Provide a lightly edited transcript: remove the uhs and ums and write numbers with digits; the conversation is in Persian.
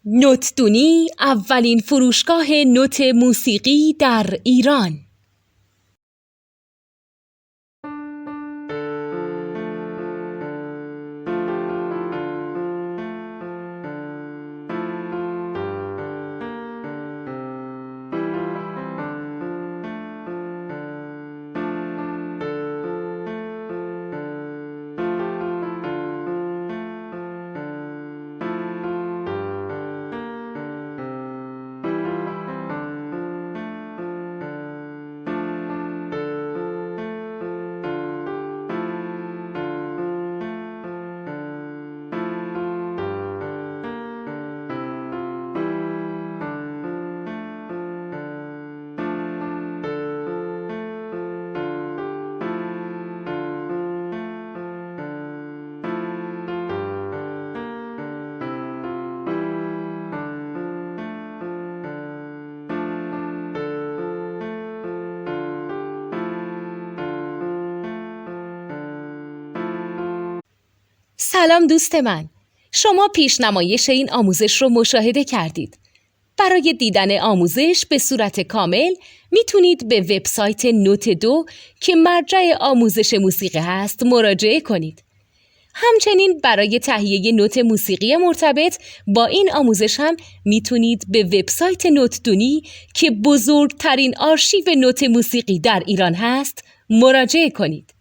نوتدونی اولین فروشگاه نوت موسیقی در ایران. سلام دوست من، شما پیشنمایش این آموزش رو مشاهده کردید. برای دیدن آموزش به صورت کامل میتونید به وبسایت نوت2 که مرجع آموزش موسیقی هست مراجعه کنید. همچنین برای تهیه نوت موسیقی مرتبط با این آموزش هم میتونید به وبسایت نوتدونی که بزرگترین آرشیو نوت موسیقی در ایران هست مراجعه کنید.